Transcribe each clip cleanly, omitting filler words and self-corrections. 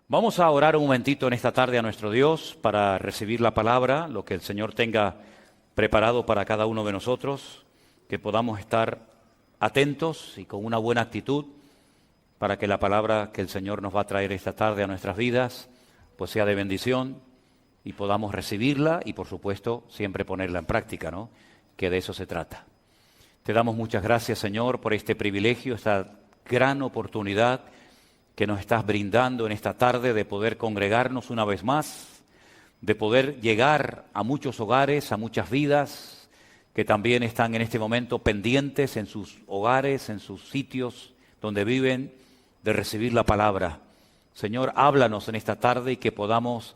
Vamos a orar un momentito en esta tarde a nuestro Dios para recibir la palabra, lo que el Señor tenga preparado para cada uno de nosotros, que podamos estar atentos y con una buena actitud para que la palabra que el Señor nos va a traer esta tarde a nuestras vidas pues sea de bendición y podamos recibirla y por supuesto siempre ponerla en práctica, ¿no? Que de eso se trata. Te damos muchas gracias, Señor, por este privilegio, esta gran oportunidad que nos estás brindando en esta tarde de poder congregarnos una vez más, de poder llegar a muchos hogares, a muchas vidas que también están en este momento pendientes en sus hogares, en sus sitios donde viven, de recibir la palabra. Señor, háblanos en esta tarde y que podamos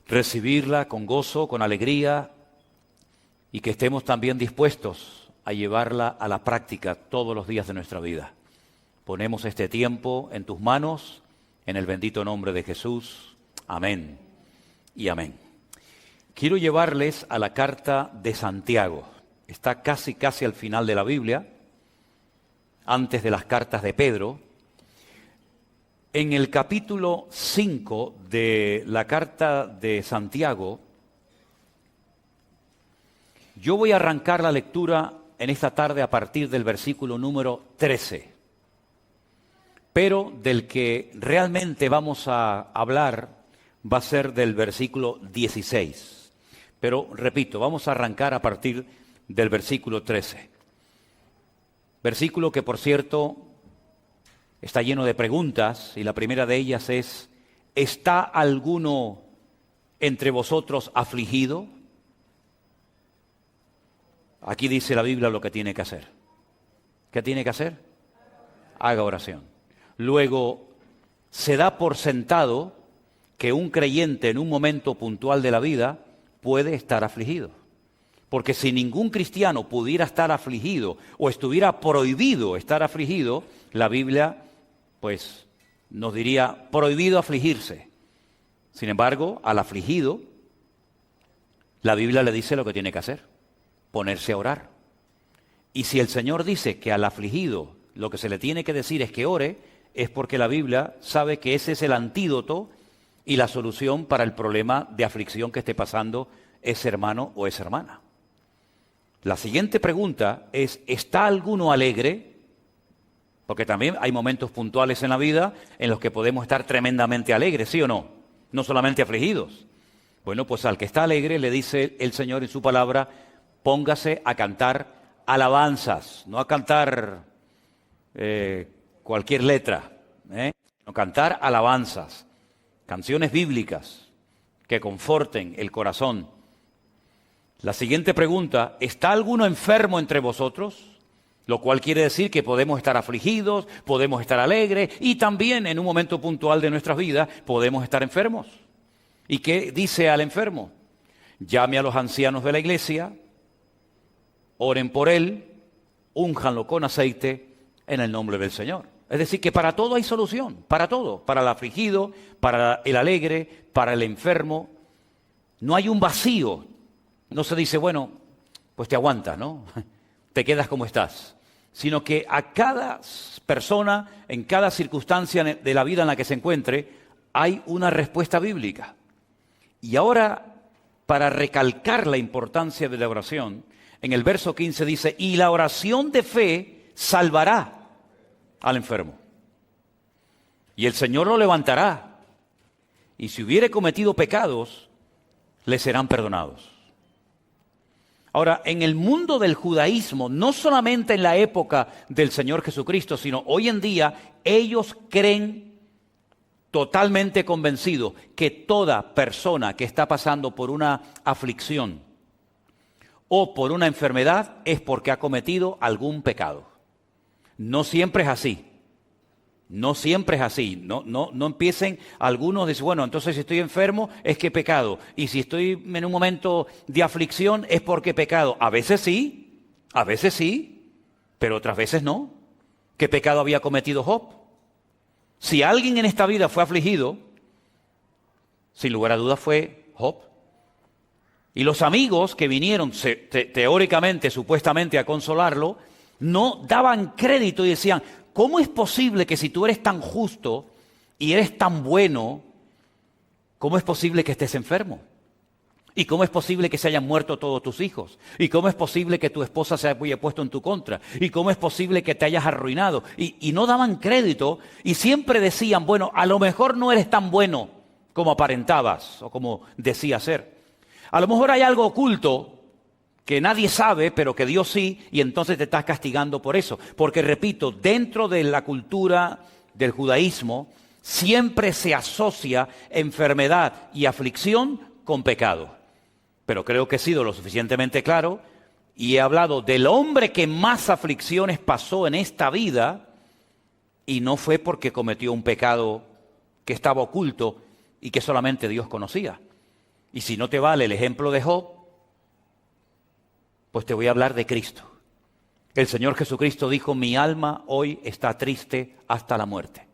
recibirla con gozo, con alegría y que estemos también dispuestos a llevarla a la práctica todos los días de nuestra vida. Ponemos este tiempo en tus manos, en el bendito nombre de Jesús. Amén y amén. Quiero llevarles a la carta de Santiago. Está casi al final de la Biblia, antes de las cartas de Pedro. En el capítulo 5 de la carta de Santiago, yo voy a arrancar la lectura en esta tarde a partir del versículo número 13. Pero del que realmente vamos a hablar va a ser del versículo 16. Pero, repito, vamos a arrancar a partir del versículo 13. Versículo que, por cierto, está lleno de preguntas y la primera de ellas es: ¿está alguno entre vosotros afligido? Aquí dice la Biblia lo que tiene que hacer. ¿Qué tiene que hacer? Haga oración. Luego, se da por sentado que un creyente en un momento puntual de la vida puede estar afligido. Porque si ningún cristiano pudiera estar afligido o estuviera prohibido estar afligido, la Biblia pues nos diría prohibido afligirse. Sin embargo, al afligido, la Biblia le dice lo que tiene que hacer: ponerse a orar. Y si el Señor dice que al afligido lo que se le tiene que decir es que ore, es porque la Biblia sabe que ese es el antídoto y la solución para el problema de aflicción que esté pasando ese hermano o esa hermana. La siguiente pregunta es: ¿está alguno alegre? Porque también hay momentos puntuales en la vida en los que podemos estar tremendamente alegres, ¿sí o no? No solamente afligidos. Bueno, pues al que está alegre le dice el Señor en su palabra: póngase a cantar alabanzas, no a cantar cualquier letra, no, cantar alabanzas, canciones bíblicas que conforten el corazón. La siguiente pregunta: ¿está alguno enfermo entre vosotros? Lo cual quiere decir que podemos estar afligidos, podemos estar alegres y también en un momento puntual de nuestras vidas podemos estar enfermos. ¿Y qué dice al enfermo? Llame a los ancianos de la iglesia, oren por él, únjanlo con aceite en el nombre del Señor. Es decir, que para todo hay solución, para todo, para el afligido, para el alegre, para el enfermo. No hay un vacío. No se dice, bueno, pues te aguantas, ¿no? Te quedas como estás. Sino que a cada persona, en cada circunstancia de la vida en la que se encuentre, hay una respuesta bíblica. Y ahora, para recalcar la importancia de la oración, en el verso 15 dice: y la oración de fe salvará al enfermo, y el Señor lo levantará, y si hubiere cometido pecados, le serán perdonados. Ahora, en el mundo del judaísmo, no solamente en la época del Señor Jesucristo, sino hoy en día, ellos creen totalmente convencidos que toda persona que está pasando por una aflicción o por una enfermedad es porque ha cometido algún pecado. No siempre es así. No siempre es así. No empiecen algunos a decir, bueno, entonces si estoy enfermo es que he pecado. Y si estoy en un momento de aflicción es porque he pecado. A veces sí, pero otras veces no. ¿Qué pecado había cometido Job? Si alguien en esta vida fue afligido, sin lugar a dudas fue Job. Y los amigos que vinieron teóricamente, supuestamente a consolarlo, no daban crédito y decían: ¿cómo es posible que si tú eres tan justo y eres tan bueno, ¿cómo es posible que estés enfermo? ¿Y cómo es posible que se hayan muerto todos tus hijos? ¿Y cómo es posible que tu esposa se haya puesto en tu contra? ¿Y cómo es posible que te hayas arruinado? Y no daban crédito y siempre decían, bueno, a lo mejor no eres tan bueno como aparentabas o como decías ser. A lo mejor hay algo oculto que nadie sabe, pero que Dios sí, y entonces te estás castigando por eso. Porque, repito, dentro de la cultura del judaísmo, siempre se asocia enfermedad y aflicción con pecado. Pero creo que he sido lo suficientemente claro y he hablado del hombre que más aflicciones pasó en esta vida y no fue porque cometió un pecado que estaba oculto y que solamente Dios conocía. Y si no te vale el ejemplo de Job, pues te voy a hablar de Cristo. El Señor Jesucristo dijo, mi alma hoy está triste hasta la muerte.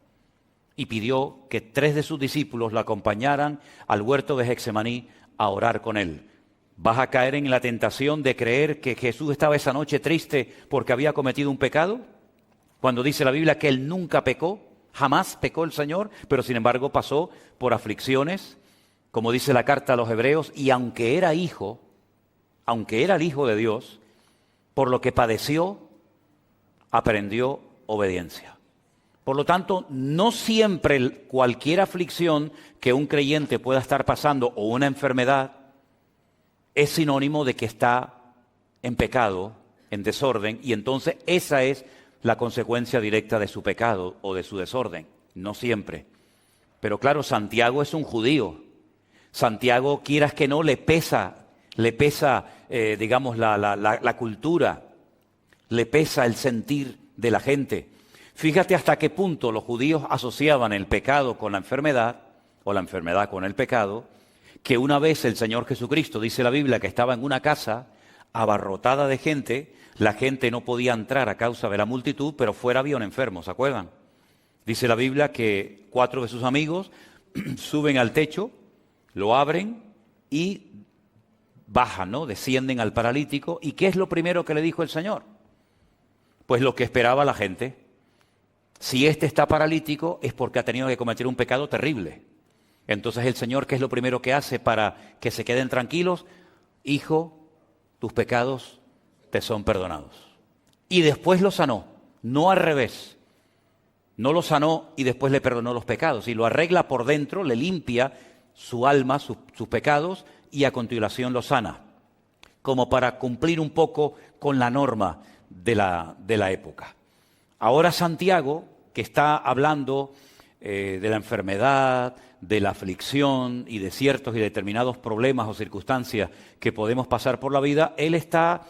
Y pidió que 3 de sus discípulos lo acompañaran al huerto de Getsemaní a orar con él. ¿Vas a caer en la tentación de creer que Jesús estaba esa noche triste porque había cometido un pecado? Cuando dice la Biblia que él nunca pecó, jamás pecó el Señor, pero sin embargo pasó por aflicciones, como dice la carta a los Hebreos, y aunque era el Hijo de Dios, por lo que padeció, aprendió obediencia. Por lo tanto, no siempre cualquier aflicción que un creyente pueda estar pasando o una enfermedad es sinónimo de que está en pecado, en desorden, y entonces esa es la consecuencia directa de su pecado o de su desorden. No siempre. Pero claro, Santiago es un judío. Santiago, quieras que no, le pesa, digamos, la cultura, le pesa el sentir de la gente. Fíjate hasta qué punto los judíos asociaban el pecado con la enfermedad, o la enfermedad con el pecado, que una vez el Señor Jesucristo, dice la Biblia, que estaba en una casa abarrotada de gente, la gente no podía entrar a causa de la multitud, pero fuera había un enfermo, ¿se acuerdan? Dice la Biblia que 4 de sus amigos suben al techo, lo abren y bajan, ¿no? Descienden al paralítico. ¿Y qué es lo primero que le dijo el Señor? Pues lo que esperaba la gente. Si este está paralítico es porque ha tenido que cometer un pecado terrible. Entonces el Señor, ¿qué es lo primero que hace para que se queden tranquilos? Hijo, tus pecados te son perdonados. Y después lo sanó, no al revés. No lo sanó y después le perdonó los pecados. Y lo arregla por dentro, le limpia su alma, sus pecados, y a continuación lo sana. Como para cumplir un poco con la norma de la época. Ahora Santiago, que está hablando de la enfermedad, de la aflicción y de ciertos y determinados problemas o circunstancias que podemos pasar por la vida, él está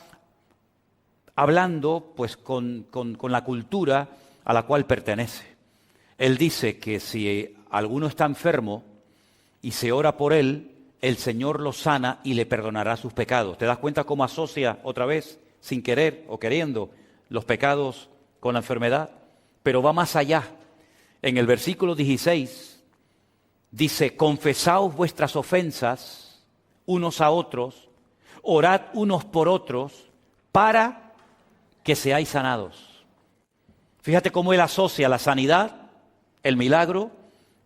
hablando pues con la cultura a la cual pertenece. Él dice que si alguno está enfermo y se ora por él, el Señor lo sana y le perdonará sus pecados. ¿Te das cuenta cómo asocia otra vez, sin querer o queriendo, los pecados con la enfermedad? Pero va más allá. En el versículo 16 dice, confesaos vuestras ofensas unos a otros, orad unos por otros para que seáis sanados. Fíjate cómo él asocia la sanidad, el milagro,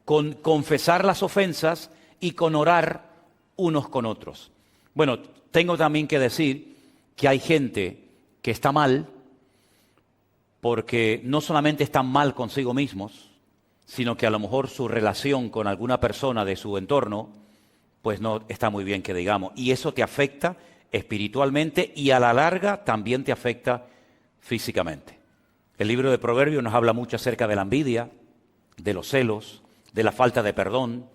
con confesar las ofensas y con orar unos con otros. Bueno, tengo también que decir que hay gente que está mal porque no solamente están mal consigo mismos, sino que a lo mejor su relación con alguna persona de su entorno pues no está muy bien, que digamos, y eso te afecta espiritualmente y a la larga también te afecta físicamente. El libro de Proverbios nos habla mucho acerca de la envidia, de los celos, de la falta de perdón,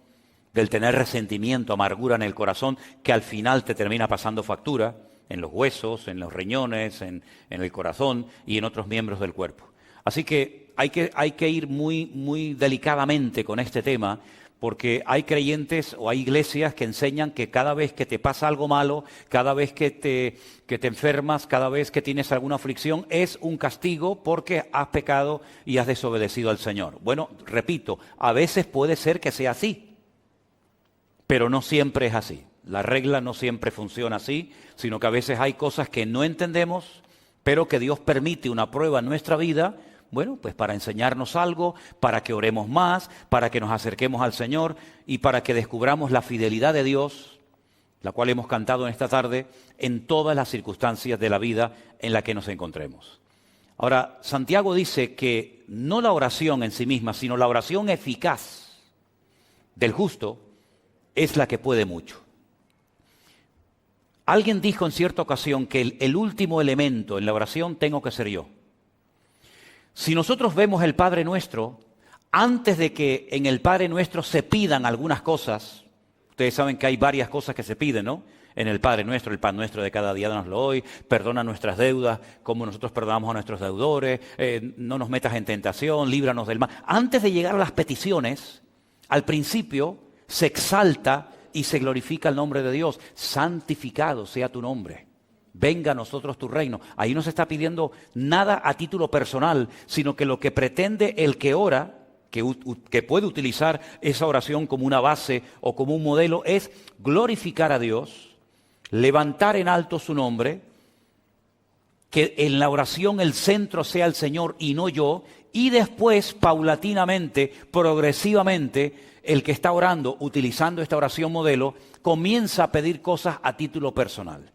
del tener resentimiento, amargura en el corazón, que al final te termina pasando factura en los huesos, en los riñones, en el corazón y en otros miembros del cuerpo. Así que hay que ir muy delicadamente con este tema, porque hay creyentes o hay iglesias que enseñan que cada vez que te pasa algo malo, cada vez que te enfermas, cada vez que tienes alguna aflicción, es un castigo porque has pecado y has desobedecido al Señor. Bueno, repito, a veces puede ser que sea así, pero no siempre es así. La regla no siempre funciona así, sino que a veces hay cosas que no entendemos, pero que Dios permite una prueba en nuestra vida Bueno, pues para enseñarnos algo, para que oremos más, para que nos acerquemos al Señor y para que descubramos la fidelidad de Dios, la cual hemos cantado en esta tarde, en todas las circunstancias de la vida en la que nos encontremos. Ahora, Santiago dice que no la oración en sí misma, sino la oración eficaz del justo es la que puede mucho. Alguien dijo en cierta ocasión que el último elemento en la oración tengo que ser yo. Si nosotros vemos el Padre Nuestro, antes de que en el Padre Nuestro se pidan algunas cosas, ustedes saben que hay varias cosas que se piden, ¿no? En el Padre Nuestro, el pan nuestro de cada día danoslo hoy, perdona nuestras deudas como nosotros perdonamos a nuestros deudores, no nos metas en tentación, líbranos del mal. Antes de llegar a las peticiones, al principio se exalta y se glorifica el nombre de Dios. Santificado sea tu nombre. Venga a nosotros tu reino. Ahí no se está pidiendo nada a título personal, sino que lo que pretende el que ora, que puede utilizar esa oración como una base o como un modelo, es glorificar a Dios, levantar en alto su nombre, que en la oración el centro sea el Señor y no yo, y después, paulatinamente, progresivamente, el que está orando, utilizando esta oración modelo, comienza a pedir cosas a título personal.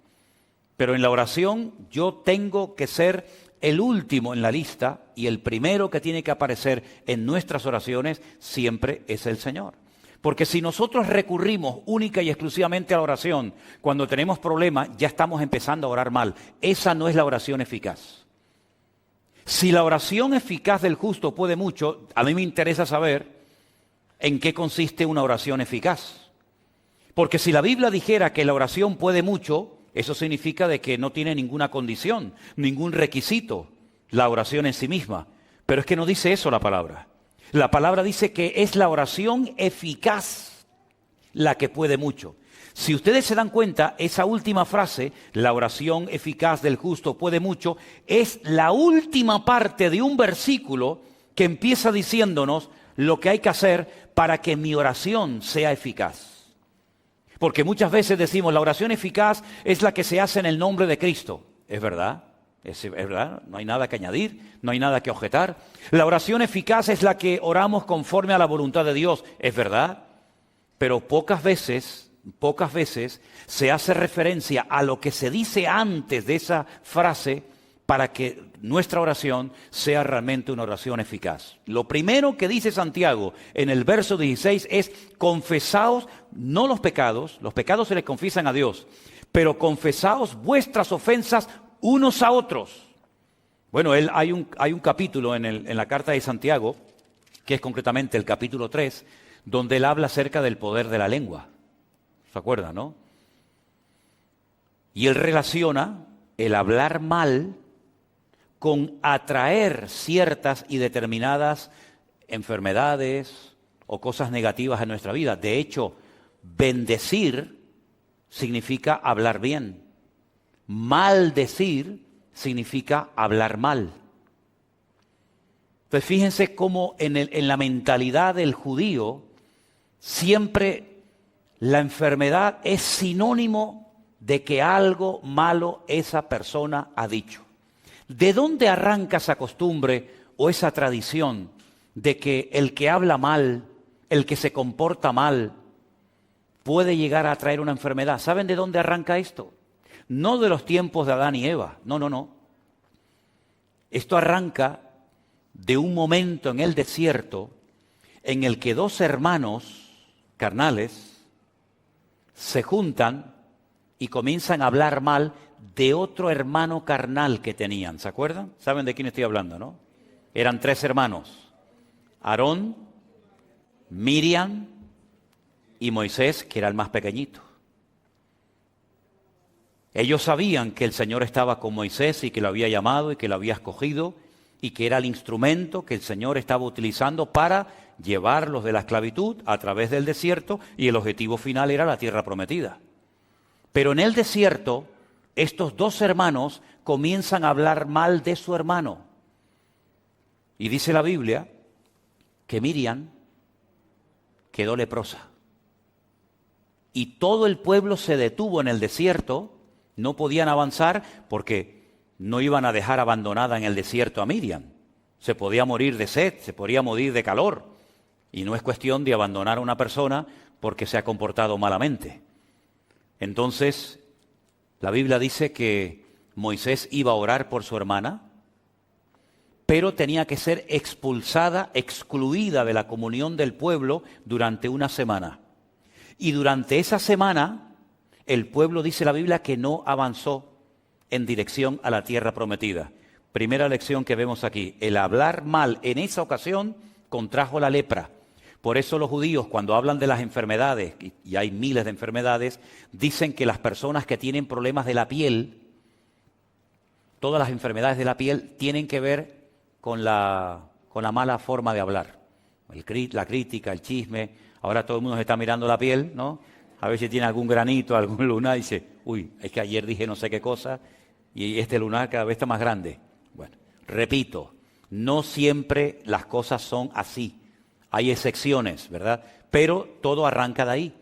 Pero en la oración yo tengo que ser el último en la lista y el primero que tiene que aparecer en nuestras oraciones siempre es el Señor. Porque si nosotros recurrimos única y exclusivamente a la oración cuando tenemos problemas, ya estamos empezando a orar mal. Esa no es la oración eficaz. Si la oración eficaz del justo puede mucho, a mí me interesa saber en qué consiste una oración eficaz. Porque si la Biblia dijera que la oración puede mucho, eso significa de que no tiene ninguna condición, ningún requisito, la oración en sí misma. Pero es que no dice eso la palabra. La palabra dice que es la oración eficaz la que puede mucho. Si ustedes se dan cuenta, esa última frase, la oración eficaz del justo puede mucho, es la última parte de un versículo que empieza diciéndonos lo que hay que hacer para que mi oración sea eficaz. Porque muchas veces decimos, la oración eficaz es la que se hace en el nombre de Cristo. ¿Es verdad? Es verdad, no hay nada que añadir, no hay nada que objetar. La oración eficaz es la que oramos conforme a la voluntad de Dios. ¿Es verdad? Pero pocas veces se hace referencia a lo que se dice antes de esa frase para que nuestra oración sea realmente una oración eficaz. Lo primero que dice Santiago en el verso 16 es: confesaos, no los pecados se les confiesan a Dios, pero confesaos vuestras ofensas unos a otros. Bueno, hay un capítulo en la carta de Santiago, que es concretamente el capítulo 3, donde él habla acerca del poder de la lengua. ¿Se acuerdan, no? Y él relaciona el hablar mal con atraer ciertas y determinadas enfermedades o cosas negativas en nuestra vida. De hecho, bendecir significa hablar bien. Maldecir significa hablar mal. Entonces fíjense cómo en la mentalidad del judío siempre la enfermedad es sinónimo de que algo malo esa persona ha dicho. ¿De dónde arranca esa costumbre o esa tradición de que el que habla mal, el que se comporta mal, puede llegar a traer una enfermedad? ¿Saben de dónde arranca esto? No de los tiempos de Adán y Eva, no. Esto arranca de un momento en el desierto en el que dos hermanos carnales se juntan y comienzan a hablar mal de otro hermano carnal que tenían. ¿Se acuerdan? ¿Saben de quién estoy hablando, no? Eran 3 hermanos: Aarón, Miriam y Moisés, que era el más pequeñito. Ellos sabían que el Señor estaba con Moisés y que lo había llamado y que lo había escogido y que era el instrumento que el Señor estaba utilizando para llevarlos de la esclavitud a través del desierto, y el objetivo final era la tierra prometida. Pero en el desierto, estos 2 hermanos comienzan a hablar mal de su hermano. Y dice la Biblia que Miriam quedó leprosa. Y todo el pueblo se detuvo en el desierto. No podían avanzar porque no iban a dejar abandonada en el desierto a Miriam. Se podía morir de sed, se podía morir de calor. Y no es cuestión de abandonar a una persona porque se ha comportado malamente. Entonces, la Biblia dice que Moisés iba a orar por su hermana, pero tenía que ser expulsada, excluida de la comunión del pueblo durante una semana. Y durante esa semana, el pueblo, dice la Biblia, que no avanzó en dirección a la tierra prometida. Primera lección que vemos aquí, el hablar mal en esa ocasión contrajo la lepra. Por eso los judíos, cuando hablan de las enfermedades, y hay miles de enfermedades, dicen que las personas que tienen problemas de la piel, todas las enfermedades de la piel tienen que ver con la mala forma de hablar. La crítica, el chisme. Ahora todo el mundo se está mirando la piel, ¿no? A ver si tiene algún granito, algún lunar, y dice, uy, es que ayer dije no sé qué cosa, y este lunar cada vez está más grande. Bueno, repito, no siempre las cosas son así. Hay excepciones, ¿verdad? Pero todo arranca de ahí.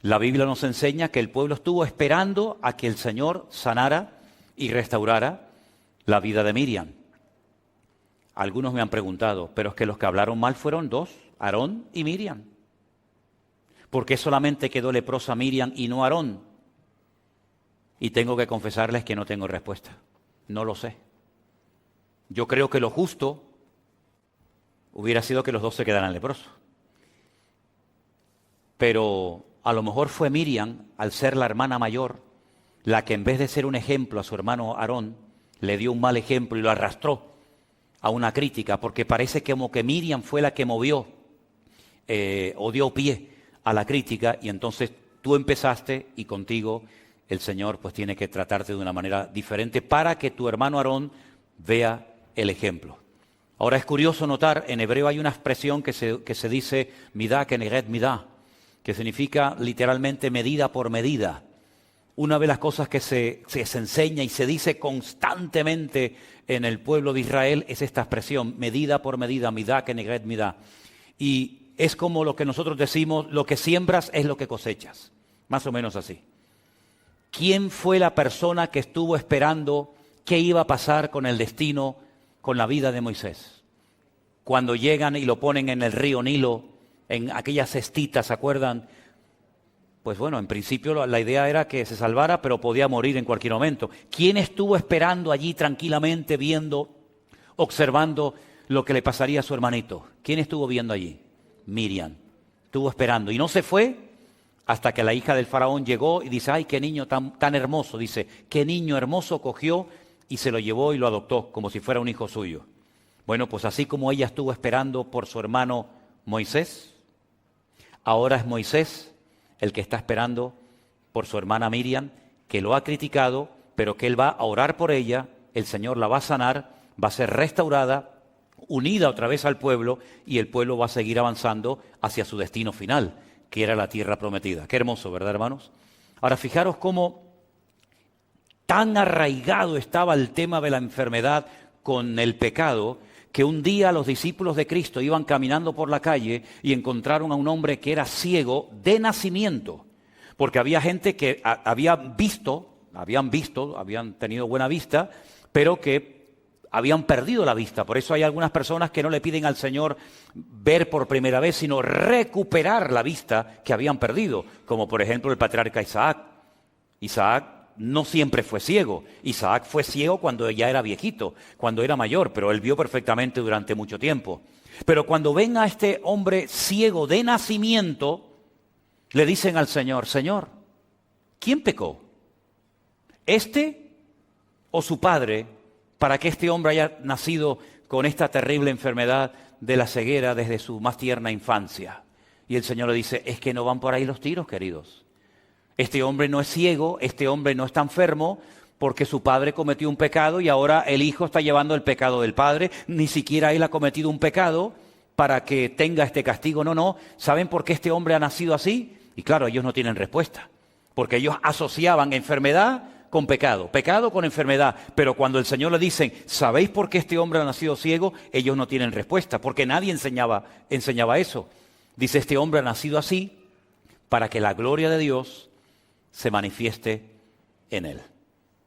La Biblia nos enseña que el pueblo estuvo esperando a que el Señor sanara y restaurara la vida de Miriam. Algunos me han preguntado, pero es que los que hablaron mal fueron dos, Aarón y Miriam. ¿Por qué solamente quedó leprosa Miriam y no Aarón? Y tengo que confesarles que no tengo respuesta. No lo sé. Yo creo que lo justo hubiera sido que los dos se quedaran leprosos. Pero a lo mejor fue Miriam, al ser la hermana mayor, la que en vez de ser un ejemplo a su hermano Aarón, le dio un mal ejemplo y lo arrastró a una crítica, porque parece como que Miriam fue la que movió o dio pie a la crítica, y entonces tú empezaste y contigo el Señor pues tiene que tratarte de una manera diferente para que tu hermano Aarón vea el ejemplo. Ahora es curioso notar, en hebreo hay una expresión que se dice midá keneged midá, que significa literalmente medida por medida. Una de las cosas que se enseña y se dice constantemente en el pueblo de Israel es esta expresión, medida por medida, midá keneged midá. Y es como lo que nosotros decimos, lo que siembras es lo que cosechas, más o menos así. ¿Quién fue la persona que estuvo esperando qué iba a pasar con el destino, con la vida de Moisés? Cuando llegan y lo ponen en el río Nilo, en aquellas cestitas, ¿se acuerdan? Pues bueno, en principio la idea era que se salvara, pero podía morir en cualquier momento. ¿Quién estuvo esperando allí tranquilamente, viendo, observando lo que le pasaría a su hermanito? ¿Quién estuvo viendo allí? Miriam. Estuvo esperando y no se fue hasta que la hija del faraón llegó y dice, ¡ay, qué niño tan hermoso! Dice, qué niño hermoso, cogió y se lo llevó y lo adoptó como si fuera un hijo suyo. Bueno, pues así como ella estuvo esperando por su hermano Moisés, ahora es Moisés el que está esperando por su hermana Miriam, que lo ha criticado, pero que él va a orar por ella, el Señor la va a sanar, va a ser restaurada, unida otra vez al pueblo, y el pueblo va a seguir avanzando hacia su destino final, que era la tierra prometida. Qué hermoso, ¿verdad, hermanos? Ahora, fijaros cómo tan arraigado estaba el tema de la enfermedad con el pecado, que un día los discípulos de Cristo iban caminando por la calle y encontraron a un hombre que era ciego de nacimiento, porque había gente que habían tenido buena vista, pero que habían perdido la vista. Por eso hay algunas personas que no le piden al Señor ver por primera vez, sino recuperar la vista que habían perdido, como por ejemplo el patriarca Isaac. Isaac no siempre fue ciego. Isaac fue ciego cuando ya era viejito, cuando era mayor, pero él vio perfectamente durante mucho tiempo. Pero cuando ven a este hombre ciego de nacimiento, le dicen al Señor, Señor, ¿quién pecó? ¿Este o su padre para que este hombre haya nacido con esta terrible enfermedad de la ceguera desde su más tierna infancia? Y el Señor le dice, es que no van por ahí los tiros, queridos. Este hombre no es ciego, este hombre no está enfermo porque su padre cometió un pecado y ahora el hijo está llevando el pecado del padre. Ni siquiera él ha cometido un pecado para que tenga este castigo. No. ¿Saben por qué este hombre ha nacido así? Y claro, ellos no tienen respuesta, porque ellos asociaban enfermedad con pecado, pecado con enfermedad. Pero cuando el Señor le dicen, ¿sabéis por qué este hombre ha nacido ciego? Ellos no tienen respuesta, porque nadie enseñaba eso. Dice, este hombre ha nacido así para que la gloria de Dios se manifieste en él.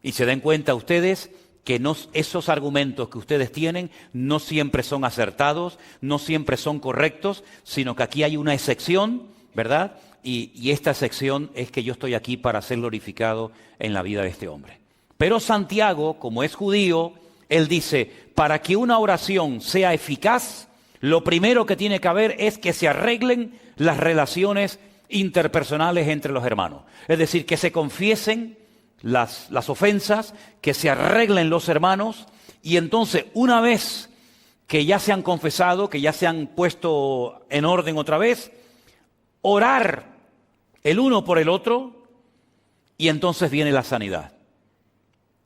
Y se den cuenta ustedes que esos argumentos que ustedes tienen no siempre son acertados, no siempre son correctos, sino que aquí hay una excepción, ¿verdad? Y esta excepción es que yo estoy aquí para ser glorificado en la vida de este hombre. Pero Santiago, como es judío, él dice, para que una oración sea eficaz, lo primero que tiene que haber es que se arreglen las relaciones interpersonales entre los hermanos. Es decir, que se confiesen las ofensas, que se arreglen los hermanos, y entonces una vez que ya se han confesado, que ya se han puesto en orden otra vez, orar el uno por el otro, y entonces viene la sanidad.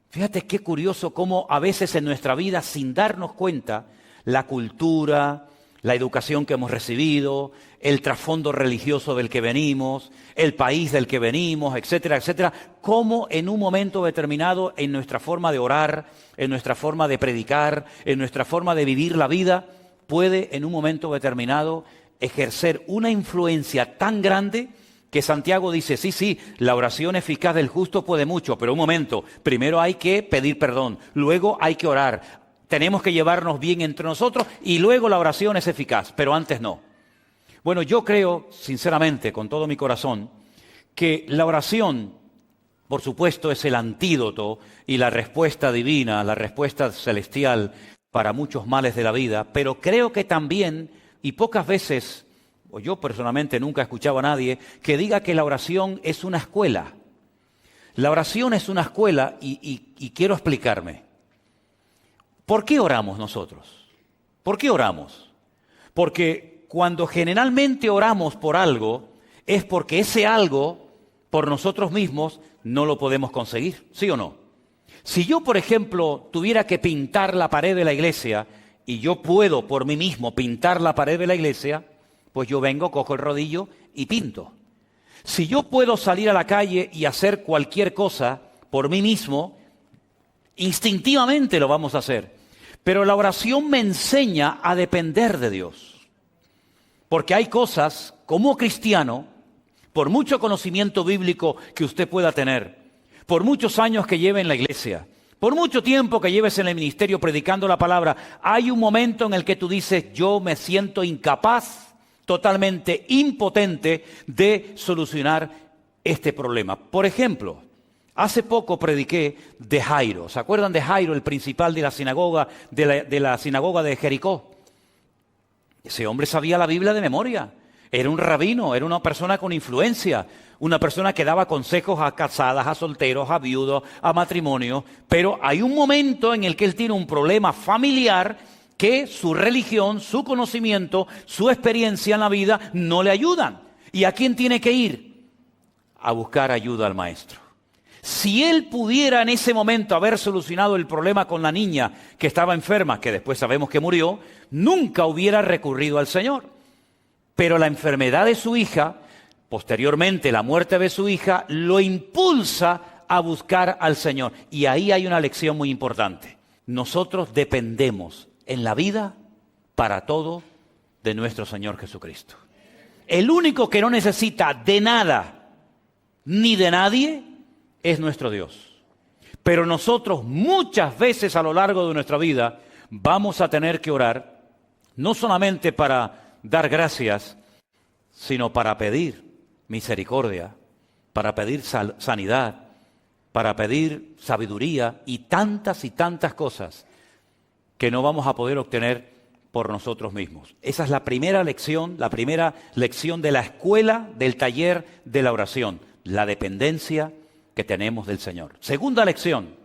Fíjate qué curioso cómo a veces en nuestra vida, sin darnos cuenta, la cultura, la educación que hemos recibido, el trasfondo religioso del que venimos, el país del que venimos, etcétera, etcétera, cómo en un momento determinado en nuestra forma de orar, en nuestra forma de predicar, en nuestra forma de vivir la vida, puede en un momento determinado ejercer una influencia tan grande que Santiago dice, sí, la oración eficaz del justo puede mucho, pero un momento, primero hay que pedir perdón, luego hay que orar, tenemos que llevarnos bien entre nosotros y luego la oración es eficaz, pero antes no. Bueno, yo creo, sinceramente, con todo mi corazón, que la oración, por supuesto, es el antídoto y la respuesta divina, la respuesta celestial para muchos males de la vida, pero creo que también, y pocas veces, o yo personalmente nunca he escuchado a nadie, que diga que la oración es una escuela. La oración es una escuela y quiero explicarme. ¿Por qué oramos nosotros? ¿Por qué oramos? Porque cuando generalmente oramos por algo, es porque ese algo, por nosotros mismos, no lo podemos conseguir, ¿sí o no? Si yo, por ejemplo, tuviera que pintar la pared de la iglesia, y yo puedo por mí mismo pintar la pared de la iglesia, pues yo vengo, cojo el rodillo y pinto. Si yo puedo salir a la calle y hacer cualquier cosa por mí mismo, instintivamente lo vamos a hacer. Pero la oración me enseña a depender de Dios. Porque hay cosas, como cristiano, por mucho conocimiento bíblico que usted pueda tener, por muchos años que lleve en la iglesia, por mucho tiempo que lleves en el ministerio predicando la palabra, hay un momento en el que tú dices, yo me siento incapaz, totalmente impotente de solucionar este problema. Por ejemplo, hace poco prediqué de Jairo. ¿Se acuerdan de Jairo, el principal de la sinagoga de Jericó? Ese hombre sabía la Biblia de memoria. Era un rabino, era una persona con influencia, una persona que daba consejos a casadas, a solteros, a viudos, a matrimonios. Pero hay un momento en el que él tiene un problema familiar que su religión, su conocimiento, su experiencia en la vida no le ayudan. ¿Y a quién tiene que ir? A buscar ayuda al maestro. Si él pudiera en ese momento haber solucionado el problema con la niña que estaba enferma, que después sabemos que murió, nunca hubiera recurrido al Señor. Pero la enfermedad de su hija, posteriormente la muerte de su hija, lo impulsa a buscar al Señor. Y ahí hay una lección muy importante. Nosotros dependemos en la vida para todo de nuestro Señor Jesucristo. El único que no necesita de nada ni de nadie es nuestro Dios. Pero nosotros muchas veces a lo largo de nuestra vida vamos a tener que orar, no solamente para dar gracias, sino para pedir misericordia, para pedir sanidad, para pedir sabiduría y tantas cosas que no vamos a poder obtener por nosotros mismos. Esa es la primera lección de la escuela del taller de la oración, la dependencia que tenemos del Señor. Segunda lección,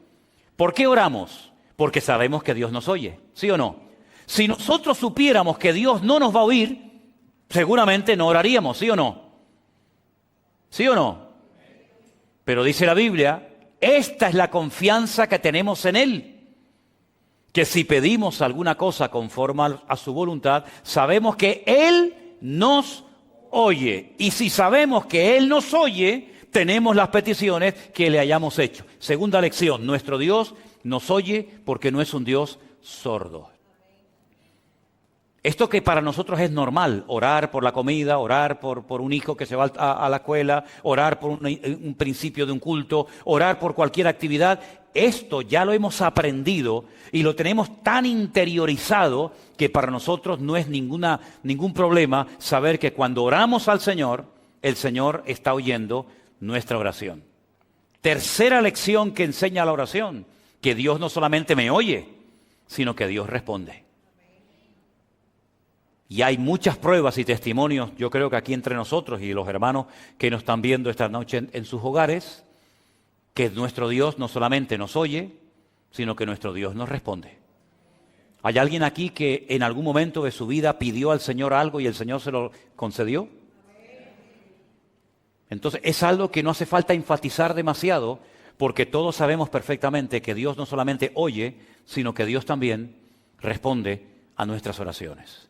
¿por qué oramos? Porque sabemos que Dios nos oye, ¿sí o no? Si nosotros supiéramos que Dios no nos va a oír, seguramente no oraríamos, ¿sí o no? ¿Sí o no? Pero dice la Biblia, esta es la confianza que tenemos en Él, que si pedimos alguna cosa conforme a su voluntad, sabemos que Él nos oye. Y si sabemos que Él nos oye, tenemos las peticiones que le hayamos hecho. Segunda lección, nuestro Dios nos oye porque no es un Dios sordo. Esto que para nosotros es normal, orar por la comida, orar por un hijo que se va a la escuela, orar por un principio de un culto, orar por cualquier actividad, esto ya lo hemos aprendido y lo tenemos tan interiorizado que para nosotros no es ningún problema saber que cuando oramos al Señor, el Señor está oyendo nuestra oración. Tercera lección que enseña la oración, que Dios no solamente me oye, sino que Dios responde. Y hay muchas pruebas y testimonios, yo creo que aquí entre nosotros y los hermanos que nos están viendo esta noche en sus hogares, que nuestro Dios no solamente nos oye, sino que nuestro Dios nos responde. ¿Hay alguien aquí que en algún momento de su vida pidió al Señor algo y el Señor se lo concedió? Entonces es algo que no hace falta enfatizar demasiado, porque todos sabemos perfectamente que Dios no solamente oye, sino que Dios también responde a nuestras oraciones.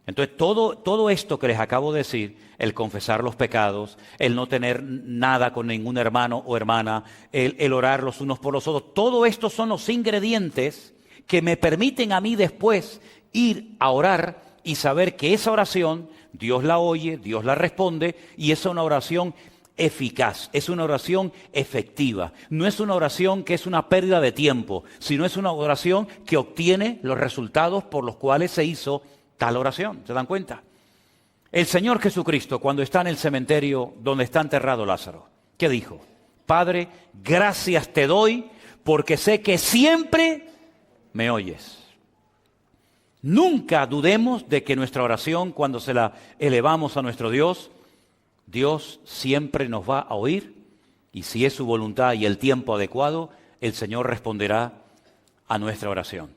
Entonces todo esto que les acabo de decir, el confesar los pecados, el no tener nada con ningún hermano o hermana, el orar los unos por los otros, todo esto son los ingredientes que me permiten a mí después ir a orar y saber que esa oración Dios la oye, Dios la responde y es una oración eficaz, es una oración efectiva. No es una oración que es una pérdida de tiempo, sino es una oración que obtiene los resultados por los cuales se hizo tal oración. ¿Se dan cuenta? El Señor Jesucristo, cuando está en el cementerio donde está enterrado Lázaro, ¿qué dijo? Padre, gracias te doy porque sé que siempre me oyes. Nunca dudemos de que nuestra oración, cuando se la elevamos a nuestro Dios, Dios siempre nos va a oír y si es su voluntad y el tiempo adecuado, el Señor responderá a nuestra oración.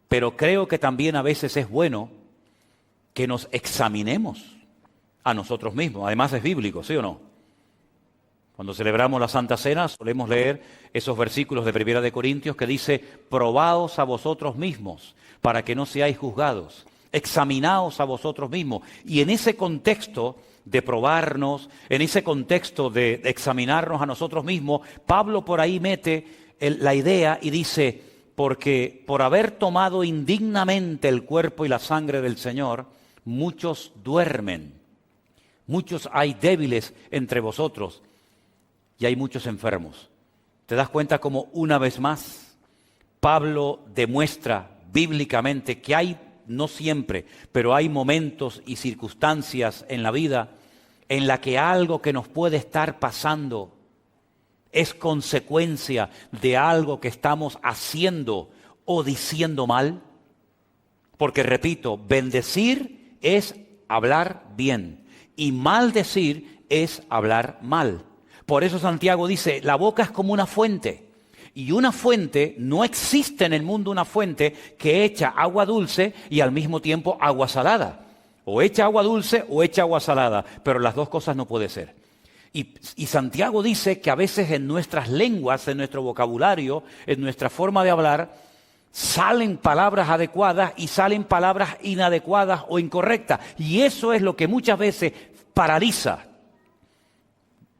Pero creo que también a veces es bueno que nos examinemos a nosotros mismos. Además es bíblico, ¿sí o no? Cuando celebramos la Santa Cena solemos leer esos versículos de 1 Corintios que dice, probaos a vosotros mismos para que no seáis juzgados. Examinaos a vosotros mismos. Y en ese contexto de probarnos, en ese contexto de examinarnos a nosotros mismos, Pablo por ahí mete la idea y dice, porque por haber tomado indignamente el cuerpo y la sangre del Señor, muchos duermen, muchos hay débiles entre vosotros y hay muchos enfermos. ¿Te das cuenta cómo una vez más Pablo demuestra bíblicamente que hay, no siempre, pero hay momentos y circunstancias en la vida en la que algo que nos puede estar pasando es consecuencia de algo que estamos haciendo o diciendo mal? Porque repito, bendecir es hablar bien y maldecir es hablar mal. Por eso Santiago dice, la boca es como una fuente. Y una fuente, no existe en el mundo una fuente que echa agua dulce y al mismo tiempo agua salada. O echa agua dulce o echa agua salada, pero las dos cosas no puede ser. Y Santiago dice que a veces en nuestras lenguas, en nuestro vocabulario, en nuestra forma de hablar, salen palabras adecuadas y salen palabras inadecuadas o incorrectas. Y eso es lo que muchas veces paraliza,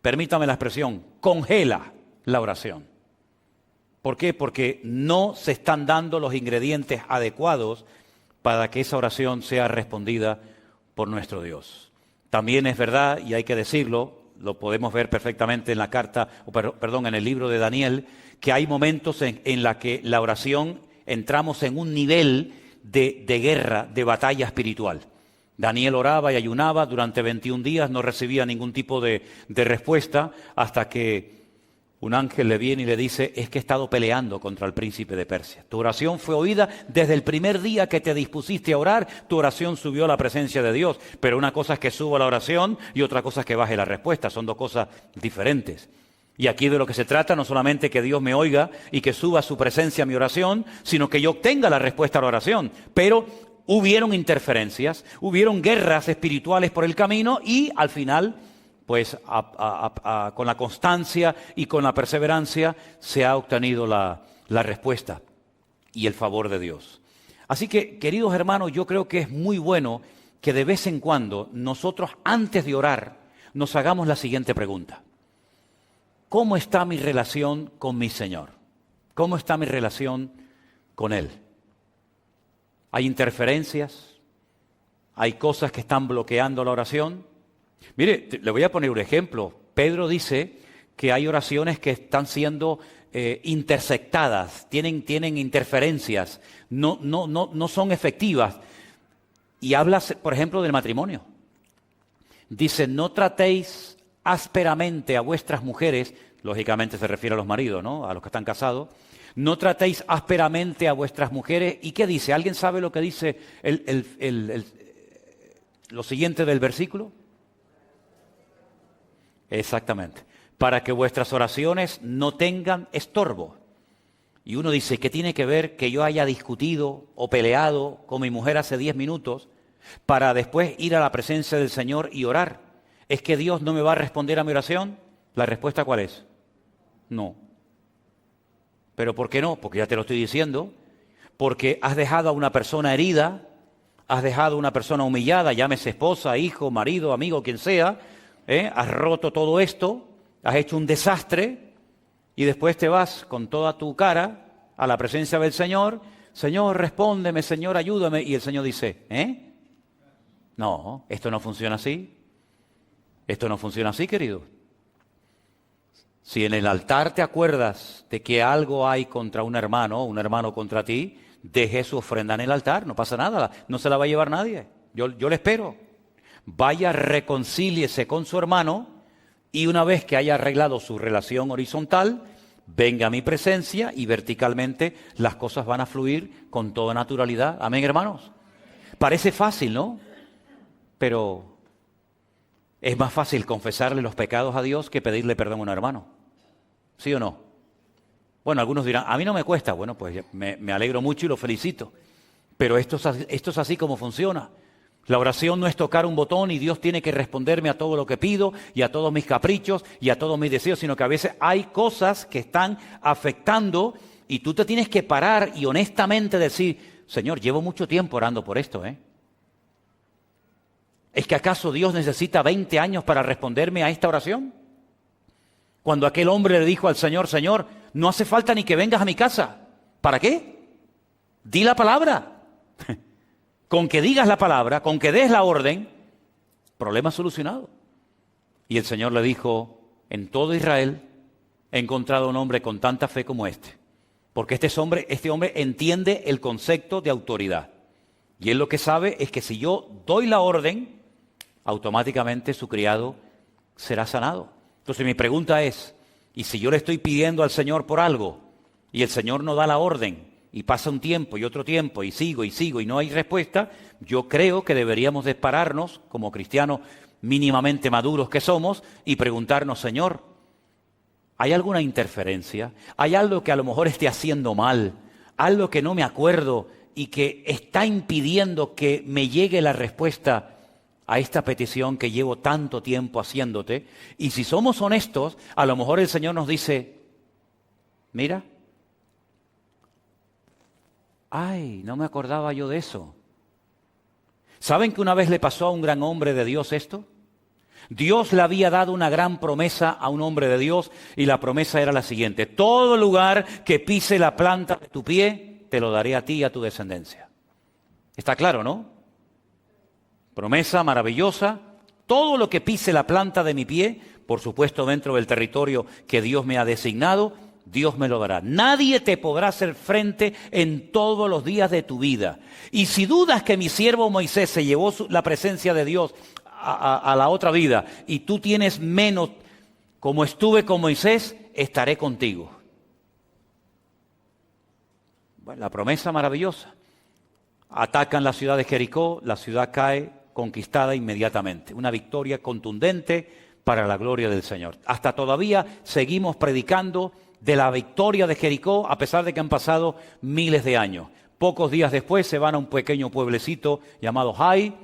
permítame la expresión, congela la oración. ¿Por qué? Porque no se están dando los ingredientes adecuados para que esa oración sea respondida por nuestro Dios. También es verdad, y hay que decirlo, lo podemos ver perfectamente en la carta, en el libro de Daniel, que hay momentos en la que la oración entramos en un nivel de guerra, de batalla espiritual. Daniel oraba y ayunaba durante 21 días, no recibía ningún tipo de respuesta, hasta que un ángel le viene y le dice, es que he estado peleando contra el príncipe de Persia. Tu oración fue oída desde el primer día que te dispusiste a orar, tu oración subió a la presencia de Dios. Pero una cosa es que suba la oración y otra cosa es que baje la respuesta, son dos cosas diferentes. Y aquí de lo que se trata no solamente que Dios me oiga y que suba a su presencia mi oración, sino que yo obtenga la respuesta a la oración. Pero hubieron interferencias, hubieron guerras espirituales por el camino y al final, pues con la constancia y con la perseverancia se ha obtenido la respuesta y el favor de Dios. Así que, queridos hermanos, yo creo que es muy bueno que de vez en cuando nosotros, antes de orar, nos hagamos la siguiente pregunta. ¿Cómo está mi relación con mi Señor? ¿Cómo está mi relación con Él? ¿Hay interferencias? ¿Hay cosas que están bloqueando la oración? Mire, le voy a poner un ejemplo. Pedro dice que hay oraciones que están siendo intersectadas, tienen interferencias, no son efectivas. Y habla, por ejemplo, del matrimonio. Dice, no tratéis ásperamente a vuestras mujeres, lógicamente se refiere a los maridos, ¿no? A los que están casados. No tratéis ásperamente a vuestras mujeres. ¿Y qué dice? ¿Alguien sabe lo que dice lo siguiente del versículo? Exactamente. Para que vuestras oraciones no tengan estorbo. Y uno dice, ¿qué tiene que ver que yo haya discutido o peleado con mi mujer hace 10 minutos para después ir a la presencia del Señor y orar? ¿Es que Dios no me va a responder a mi oración? ¿La respuesta cuál es? No. ¿Pero por qué no? Porque ya te lo estoy diciendo. Porque has dejado a una persona herida, has dejado a una persona humillada, llámese esposa, hijo, marido, amigo, quien sea, has roto todo esto, has hecho un desastre y después te vas con toda tu cara a la presencia del Señor. Señor, respóndeme, Señor, ayúdame. Y el Señor dice, no, esto no funciona así. Esto no funciona así, querido. Si en el altar te acuerdas de que algo hay contra un hermano contra ti, deje su ofrenda en el altar, no pasa nada, no se la va a llevar nadie. Yo le espero. Vaya, reconcíliese con su hermano y una vez que haya arreglado su relación horizontal, venga a mi presencia y verticalmente las cosas van a fluir con toda naturalidad. Amén, hermanos. Parece fácil, ¿no? Pero es más fácil confesarle los pecados a Dios que pedirle perdón a un hermano. ¿Sí o no? Bueno, algunos dirán, a mí no me cuesta. Bueno, pues me alegro mucho y lo felicito. Pero esto es así como funciona. La oración no es tocar un botón y Dios tiene que responderme a todo lo que pido y a todos mis caprichos y a todos mis deseos, sino que a veces hay cosas que están afectando y tú te tienes que parar y honestamente decir, Señor, llevo mucho tiempo orando por esto, ¿Es que acaso Dios necesita 20 años para responderme a esta oración? Cuando aquel hombre le dijo al Señor, Señor, no hace falta ni que vengas a mi casa. ¿Para qué? Di la palabra. Con que digas la palabra, con que des la orden, problema solucionado. Y el Señor le dijo, en todo Israel he encontrado un hombre con tanta fe como este. Porque este hombre entiende el concepto de autoridad. Y él lo que sabe es que si yo doy la orden, automáticamente su criado será sanado. Entonces mi pregunta es, ¿y si yo le estoy pidiendo al Señor por algo y el Señor no da la orden y pasa un tiempo y otro tiempo y sigo y no hay respuesta? Yo creo que deberíamos de pararnos como cristianos mínimamente maduros que somos y preguntarnos, Señor, ¿hay alguna interferencia? ¿Hay algo que a lo mejor esté haciendo mal? ¿Algo que no me acuerdo y que está impidiendo que me llegue la respuesta a esta petición que llevo tanto tiempo haciéndote? Y si somos honestos, a lo mejor el Señor nos dice, mira, ay, no me acordaba yo de eso. ¿Saben que una vez le pasó a un gran hombre de Dios esto? Dios le había dado una gran promesa a un hombre de Dios y la promesa era la siguiente: todo lugar que pise la planta de tu pie, te lo daré a ti y a tu descendencia. Está claro, ¿no? Promesa maravillosa. Todo lo que pise la planta de mi pie, por supuesto dentro del territorio que Dios me ha designado, Dios me lo dará. Nadie te podrá hacer frente en todos los días de tu vida. Y si dudas que mi siervo Moisés se llevó la presencia de Dios a la otra vida y tú tienes menos, como estuve con Moisés, estaré contigo. Bueno, la promesa maravillosa. Atacan la ciudad de Jericó, la ciudad cae conquistada inmediatamente. Una victoria contundente para la gloria del Señor. Hasta todavía seguimos predicando de la victoria de Jericó, a pesar de que han pasado miles de años. Pocos días después se van a un pequeño pueblecito llamado Hai,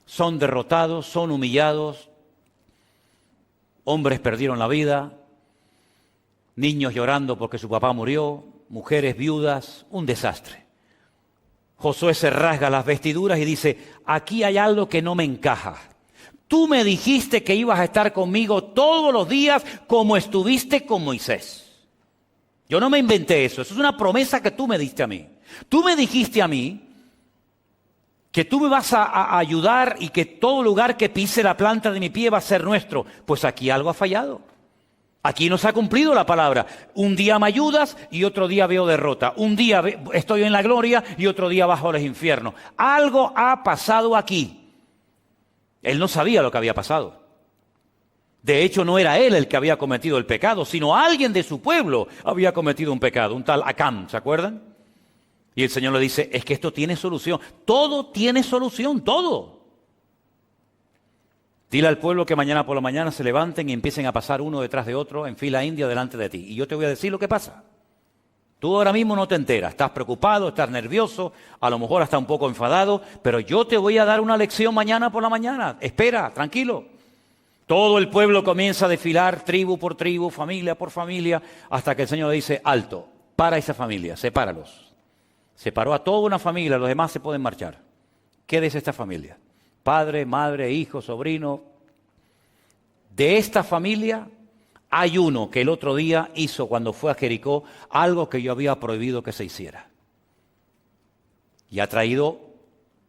son derrotados, son humillados, hombres perdieron la vida, niños llorando porque su papá murió, mujeres viudas, un desastre. Josué se rasga las vestiduras y dice, aquí hay algo que no me encaja. Tú me dijiste que ibas a estar conmigo todos los días como estuviste con Moisés. Yo no me inventé eso es una promesa que tú me diste a mí. Tú me dijiste a mí que tú me vas a ayudar y que todo lugar que pise la planta de mi pie va a ser nuestro. Pues aquí algo ha fallado. Aquí no se ha cumplido la palabra. Un día me ayudas y otro día veo derrota. Un día estoy en la gloria y otro día bajo los infiernos. Algo ha pasado aquí. Él no sabía lo que había pasado. De hecho, no era él el que había cometido el pecado, sino alguien de su pueblo había cometido un pecado, un tal Acán, ¿se acuerdan? Y el Señor le dice, es que esto tiene solución. Todo tiene solución, todo. Dile al pueblo que mañana por la mañana se levanten y empiecen a pasar uno detrás de otro en fila india delante de ti. Y yo te voy a decir lo que pasa. Tú ahora mismo no te enteras, estás preocupado, estás nervioso, a lo mejor hasta un poco enfadado, pero yo te voy a dar una lección mañana por la mañana. Espera, tranquilo. Todo el pueblo comienza a desfilar tribu por tribu, familia por familia, hasta que el Señor dice, alto, para esa familia, sepáralos. Separó a toda una familia, los demás se pueden marchar. Quédese esta familia. Padre, madre, hijo, sobrino. De esta familia hay uno que el otro día hizo cuando fue a Jericó algo que yo había prohibido que se hiciera. Y ha traído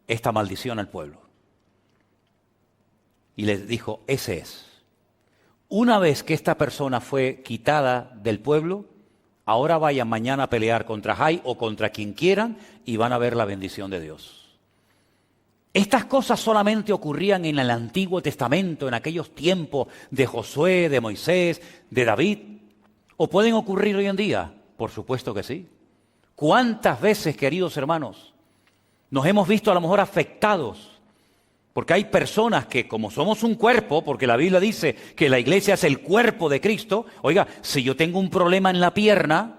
esta maldición al pueblo. Y les dijo, ese es. Una vez que esta persona fue quitada del pueblo, ahora vayan mañana a pelear contra Jai o contra quien quieran y van a ver la bendición de Dios. Estas cosas solamente ocurrían en el Antiguo Testamento, en aquellos tiempos de Josué, de Moisés, de David. ¿O pueden ocurrir hoy en día? Por supuesto que sí. ¿Cuántas veces, queridos hermanos, nos hemos visto a lo mejor afectados? Porque hay personas que, como somos un cuerpo, porque la Biblia dice que la iglesia es el cuerpo de Cristo, oiga, si yo tengo un problema en la pierna,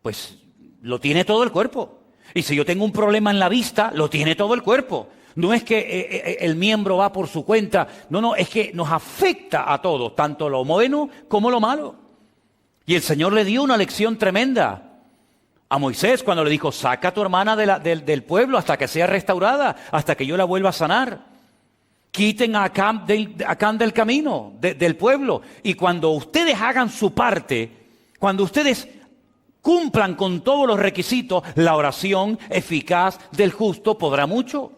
pues lo tiene todo el cuerpo. Y si yo tengo un problema en la vista, lo tiene todo el cuerpo. No es que el miembro va por su cuenta, no, es que nos afecta a todos, tanto lo bueno como lo malo. Y el Señor le dio una lección tremenda a Moisés cuando le dijo, saca a tu hermana del pueblo hasta que sea restaurada, hasta que yo la vuelva a sanar. Quiten a Acán del camino, del pueblo. Y cuando ustedes hagan su parte, cuando ustedes cumplan con todos los requisitos, la oración eficaz del justo podrá mucho.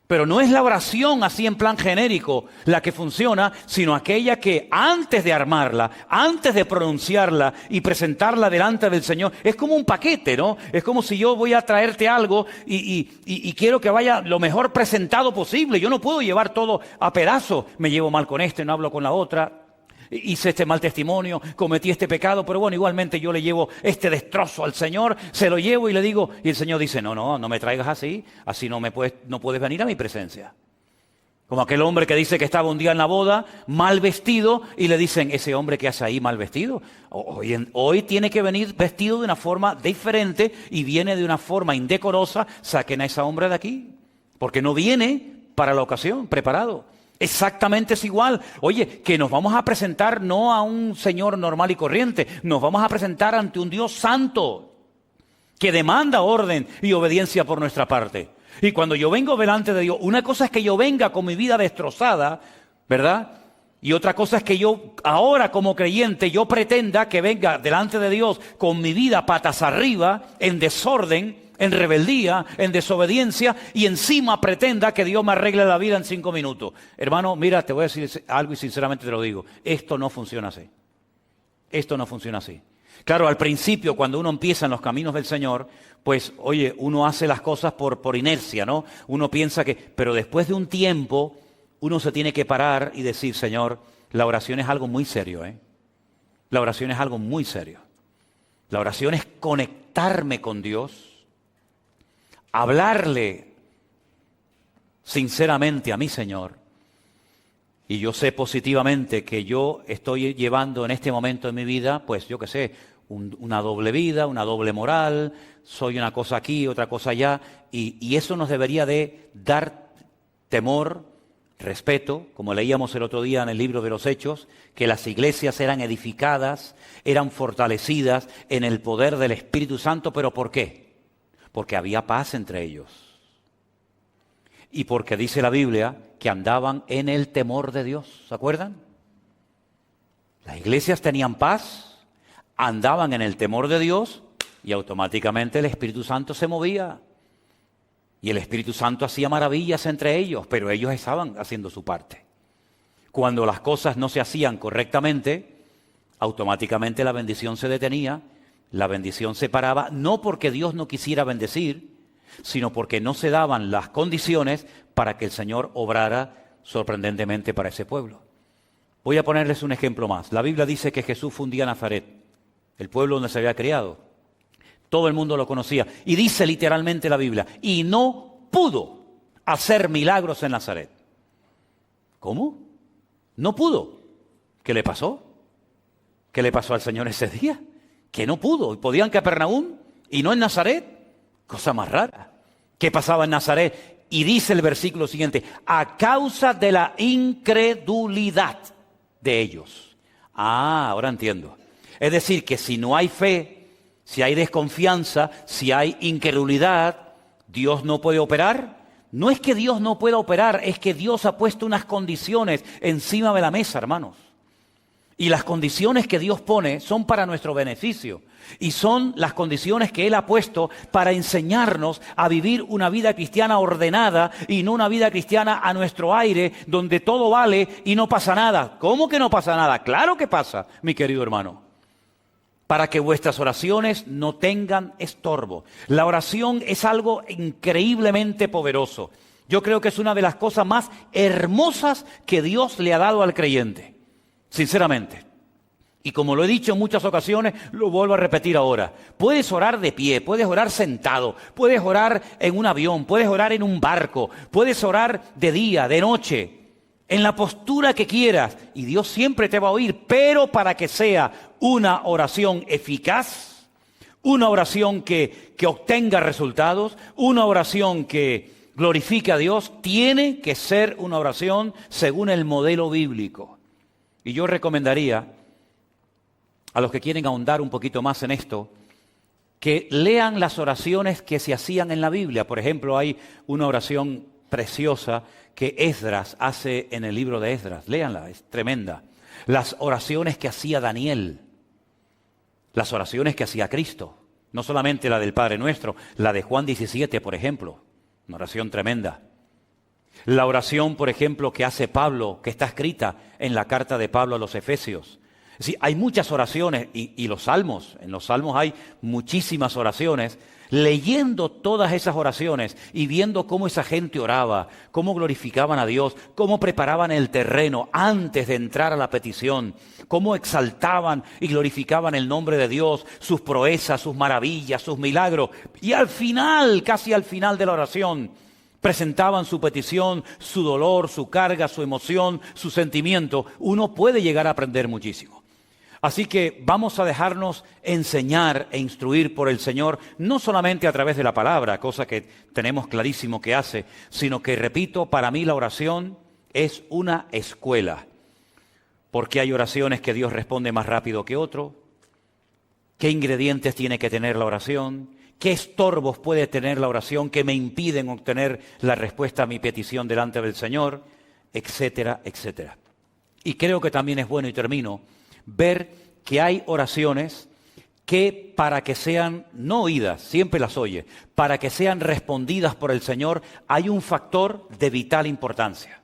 Pero no es la oración así en plan genérico la que funciona, sino aquella que antes de armarla, antes de pronunciarla y presentarla delante del Señor, es como un paquete, ¿no? Es como si yo voy a traerte algo y quiero que vaya lo mejor presentado posible. Yo no puedo llevar todo a pedazos. Me llevo mal con este, no hablo con la otra. Hice este mal testimonio, cometí este pecado, pero bueno, igualmente yo le llevo este destrozo al Señor, se lo llevo y le digo, y el Señor dice, no me traigas así no puedes venir a mi presencia. Como aquel hombre que dice que estaba un día en la boda, mal vestido, y le dicen, ese hombre que hace ahí mal vestido, hoy tiene que venir vestido de una forma diferente y viene de una forma indecorosa, saquen a ese hombre de aquí, porque no viene para la ocasión, preparado. Exactamente es igual. Oye, que nos vamos a presentar no a un Señor normal y corriente, nos vamos a presentar ante un Dios santo que demanda orden y obediencia por nuestra parte. Y cuando yo vengo delante de Dios, una cosa es que yo venga con mi vida destrozada, ¿verdad? Y otra cosa es que yo ahora como creyente, yo pretenda que venga delante de Dios con mi vida patas arriba, en desorden, en rebeldía, en desobediencia, y encima pretenda que Dios me arregle la vida en 5 minutos. Hermano, mira, te voy a decir algo y sinceramente te lo digo. Esto no funciona así. Esto no funciona así. Claro, al principio, cuando uno empieza en los caminos del Señor, pues, oye, uno hace las cosas por inercia, ¿no? Uno piensa que... Pero después de un tiempo, uno se tiene que parar y decir, Señor, la oración es algo muy serio, ¿eh? La oración es algo muy serio. La oración es conectarme con Dios, hablarle sinceramente a mi Señor, y yo sé positivamente que yo estoy llevando en este momento de mi vida, pues yo qué sé, una doble vida, una doble moral, soy una cosa aquí, otra cosa allá, y eso nos debería de dar temor, respeto, como leíamos el otro día en el libro de los Hechos, que las iglesias eran edificadas, eran fortalecidas en el poder del Espíritu Santo, ¿pero por qué? Porque había paz entre ellos. Y porque dice la Biblia que andaban en el temor de Dios. ¿Se acuerdan? Las iglesias tenían paz, andaban en el temor de Dios y automáticamente el Espíritu Santo se movía. Y el Espíritu Santo hacía maravillas entre ellos, pero ellos estaban haciendo su parte. Cuando las cosas no se hacían correctamente, automáticamente la bendición se detenía, la bendición se paraba, no porque Dios no quisiera bendecir, sino porque no se daban las condiciones para que el Señor obrara sorprendentemente para ese pueblo. Voy a ponerles un ejemplo más. La Biblia dice que Jesús fundía Nazaret, el pueblo donde se había criado. Todo el mundo lo conocía. Y dice literalmente la Biblia, y no pudo hacer milagros en Nazaret. ¿Cómo? No pudo. ¿Qué le pasó? ¿Qué le pasó al Señor ese día? Que no pudo. ¿Podían en Capernaum y no en Nazaret? Cosa más rara. ¿Qué pasaba en Nazaret? Y dice el versículo siguiente, a causa de la incredulidad de ellos. Ahora entiendo. Es decir, que si no hay fe, si hay desconfianza, si hay incredulidad, ¿Dios no puede operar? No es que Dios no pueda operar, es que Dios ha puesto unas condiciones encima de la mesa, hermanos. Y las condiciones que Dios pone son para nuestro beneficio. Y son las condiciones que Él ha puesto para enseñarnos a vivir una vida cristiana ordenada y no una vida cristiana a nuestro aire, donde todo vale y no pasa nada. ¿Cómo que no pasa nada? Claro que pasa, mi querido hermano. Para que vuestras oraciones no tengan estorbo. La oración es algo increíblemente poderoso. Yo creo que es una de las cosas más hermosas que Dios le ha dado al creyente. Sinceramente. Y como lo he dicho en muchas ocasiones, lo vuelvo a repetir ahora. Puedes orar de pie, puedes orar sentado, puedes orar en un avión, puedes orar en un barco, puedes orar de día, de noche, en la postura que quieras. Y Dios siempre te va a oír, pero para que sea una oración eficaz, una oración que obtenga resultados, una oración que glorifique a Dios, tiene que ser una oración según el modelo bíblico. Y yo recomendaría a los que quieren ahondar un poquito más en esto, que lean las oraciones que se hacían en la Biblia. Por ejemplo, hay una oración preciosa que Esdras hace en el libro de Esdras. Léanla, es tremenda. Las oraciones que hacía Daniel, las oraciones que hacía Cristo, no solamente la del Padre Nuestro, la de Juan 17, por ejemplo, una oración tremenda. La oración, por ejemplo, que hace Pablo, que está escrita en la carta de Pablo a los Efesios. Es decir, hay muchas oraciones y los salmos, en los salmos hay muchísimas oraciones. Leyendo todas esas oraciones y viendo cómo esa gente oraba, cómo glorificaban a Dios, cómo preparaban el terreno antes de entrar a la petición, cómo exaltaban y glorificaban el nombre de Dios, sus proezas, sus maravillas, sus milagros. Y al final, casi al final de la oración, presentaban su petición, su dolor, su carga, su emoción, su sentimiento. Uno puede llegar a aprender muchísimo. Así que vamos a dejarnos enseñar e instruir por el Señor, no solamente a través de la palabra, cosa que tenemos clarísimo que hace, sino que, repito, para mí la oración es una escuela. Porque hay oraciones que Dios responde más rápido que otro. ¿Qué ingredientes tiene que tener la oración? ¿Qué estorbos puede tener la oración que me impiden obtener la respuesta a mi petición delante del Señor? Etcétera, etcétera. Y creo que también es bueno, y termino, ver que hay oraciones que para que sean no oídas, siempre las oye, para que sean respondidas por el Señor, hay un factor de vital importancia.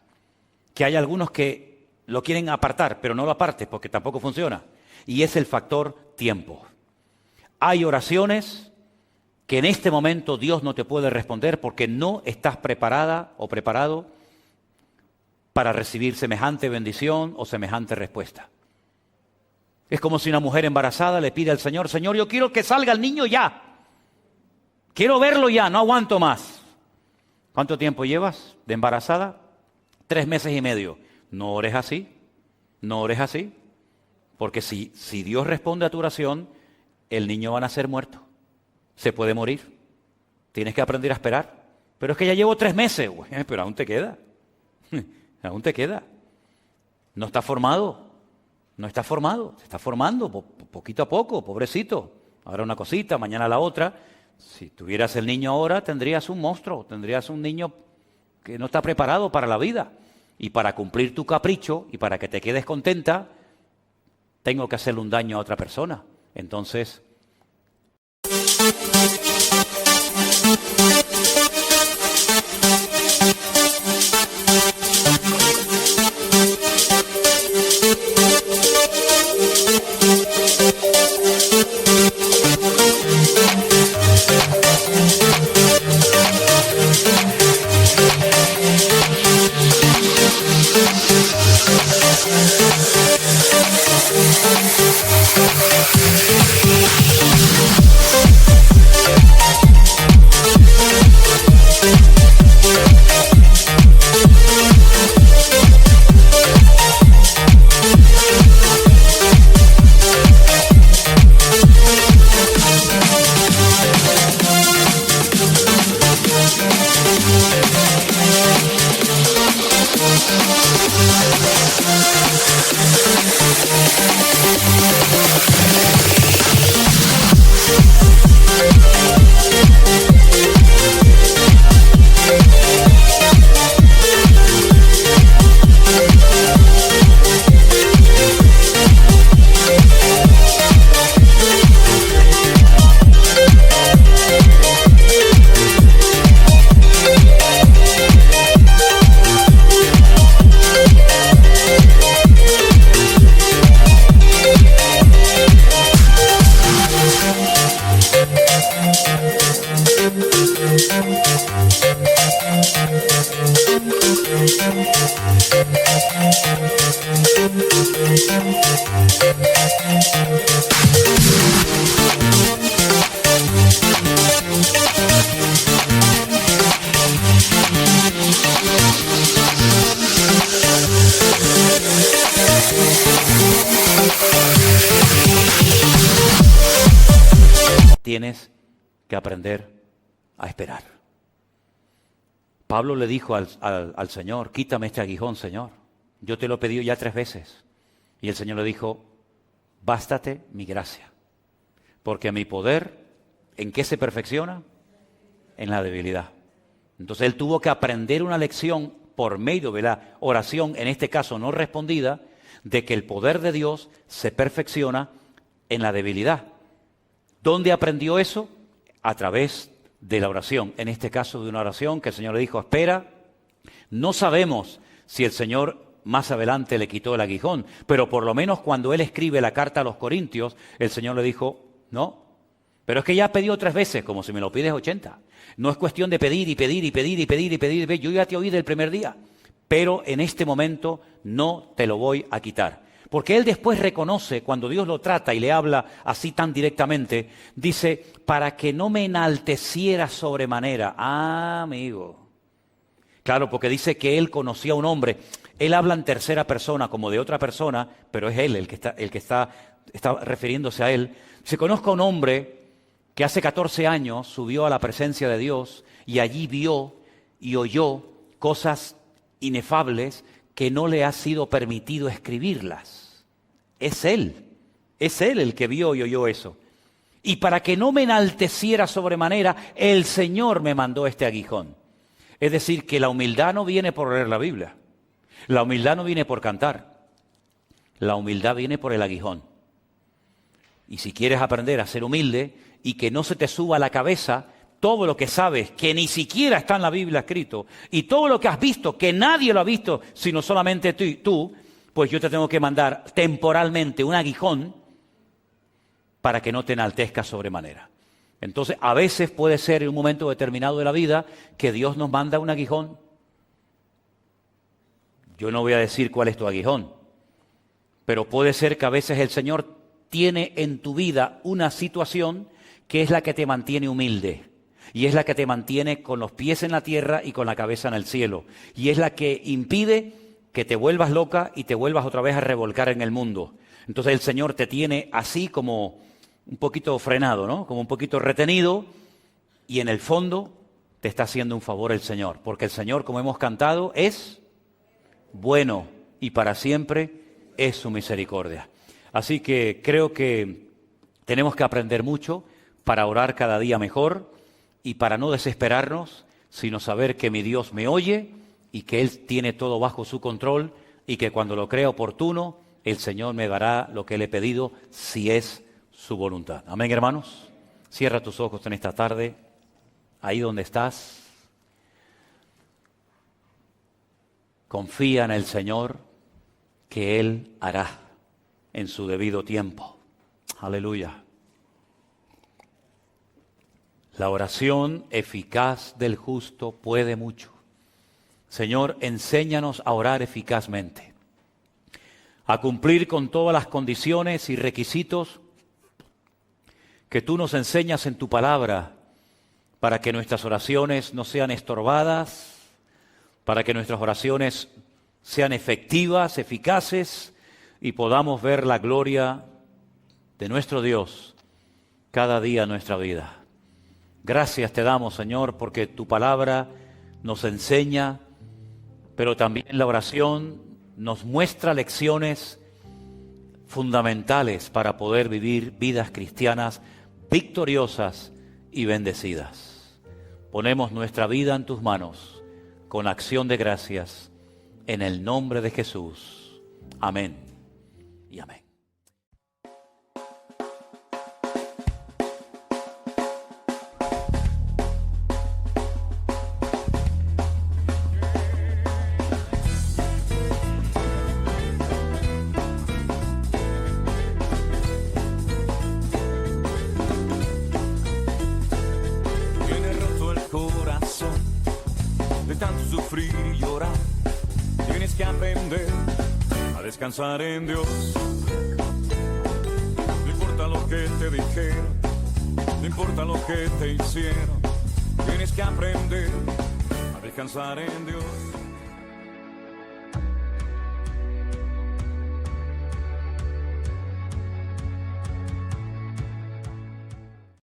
Que hay algunos que lo quieren apartar, pero no lo apartes porque tampoco funciona. Y es el factor tiempo. Hay oraciones que en este momento Dios no te puede responder porque no estás preparada o preparado para recibir semejante bendición o semejante respuesta. Es como si una mujer embarazada le pide al Señor, Señor, yo quiero que salga el niño ya. Quiero verlo ya, no aguanto más. ¿Cuánto tiempo llevas de embarazada? 3 meses y medio. No ores así, no ores así. Porque si Dios responde a tu oración, el niño va a nacer muerto. Se puede morir. Tienes que aprender a esperar. Pero es que ya llevo 3 meses. Pero aún te queda. Aún te queda. No está formado. No está formado, se está formando poquito a poco, pobrecito. Ahora una cosita, mañana la otra. Si tuvieras el niño ahora, tendrías un monstruo, tendrías un niño que no está preparado para la vida. Y para cumplir tu capricho y para que te quedes contenta, tengo que hacerle un daño a otra persona. Entonces... Tienes que aprender a esperar. Pablo le dijo al Señor, quítame este aguijón, Señor. Yo te lo he pedido ya 3 veces. Y el Señor le dijo, bástate mi gracia. Porque mi poder, ¿en qué se perfecciona? En la debilidad. Entonces él tuvo que aprender una lección por medio de la oración, en este caso no respondida, de que el poder de Dios se perfecciona en la debilidad. ¿Dónde aprendió eso? A través de la oración. En este caso de una oración que el Señor le dijo, espera. No sabemos si el Señor más adelante le quitó el aguijón, pero por lo menos cuando él escribe la carta a los Corintios, el Señor le dijo, no, pero es que ya has pedido 3 veces, como si me lo pides 80. No es cuestión de pedir y pedir y pedir y pedir y pedir. Yo ya te oí del primer día, pero en este momento no te lo voy a quitar. Porque él después reconoce, cuando Dios lo trata y le habla así tan directamente, dice, para que no me enalteciera sobremanera. Ah, amigo. Claro, porque dice que él conocía a un hombre. Él habla en tercera persona, como de otra persona, pero es él el que está refiriéndose a él. Se conozca a un hombre que hace 14 años subió a la presencia de Dios y allí vio y oyó cosas inefables que no le ha sido permitido escribirlas. Es él el que vio y oyó eso. Y para que no me enalteciera sobremanera, el Señor me mandó este aguijón. Es decir, que la humildad no viene por leer la Biblia. La humildad no viene por cantar. La humildad viene por el aguijón. Y si quieres aprender a ser humilde y que no se te suba a la cabeza todo lo que sabes, que ni siquiera está en la Biblia escrito, y todo lo que has visto, que nadie lo ha visto, sino solamente tú, pues yo te tengo que mandar temporalmente un aguijón para que no te enaltezcas sobremanera. Entonces, a veces puede ser en un momento determinado de la vida que Dios nos manda un aguijón. Yo no voy a decir cuál es tu aguijón, pero puede ser que a veces el Señor tiene en tu vida una situación que es la que te mantiene humilde. Y es la que te mantiene con los pies en la tierra y con la cabeza en el cielo. Y es la que impide que te vuelvas loca y te vuelvas otra vez a revolcar en el mundo. Entonces el Señor te tiene así como un poquito frenado, ¿no? Como un poquito retenido, y en el fondo te está haciendo un favor el Señor. Porque el Señor, como hemos cantado, es bueno y para siempre es su misericordia. Así que creo que tenemos que aprender mucho para orar cada día mejor y para no desesperarnos, sino saber que mi Dios me oye y que Él tiene todo bajo su control y que cuando lo crea oportuno, el Señor me dará lo que le he pedido si es su voluntad. Amén, hermanos. Cierra tus ojos en esta tarde, ahí donde estás. Confía en el Señor, que Él hará en su debido tiempo. Aleluya. La oración eficaz del justo puede mucho. Señor, enséñanos a orar eficazmente, a cumplir con todas las condiciones y requisitos que tú nos enseñas en tu palabra, para que nuestras oraciones no sean estorbadas, para que nuestras oraciones sean efectivas, eficaces, y podamos ver la gloria de nuestro Dios cada día en nuestra vida. Gracias te damos, Señor, porque tu palabra nos enseña, pero también la oración nos muestra lecciones fundamentales para poder vivir vidas cristianas victoriosas y bendecidas. Ponemos nuestra vida en tus manos con acción de gracias en el nombre de Jesús. Amén y amén. descansar en Dios. No importa lo que te dijeron, no importa lo que te hicieron, tienes que aprender a descansar en Dios.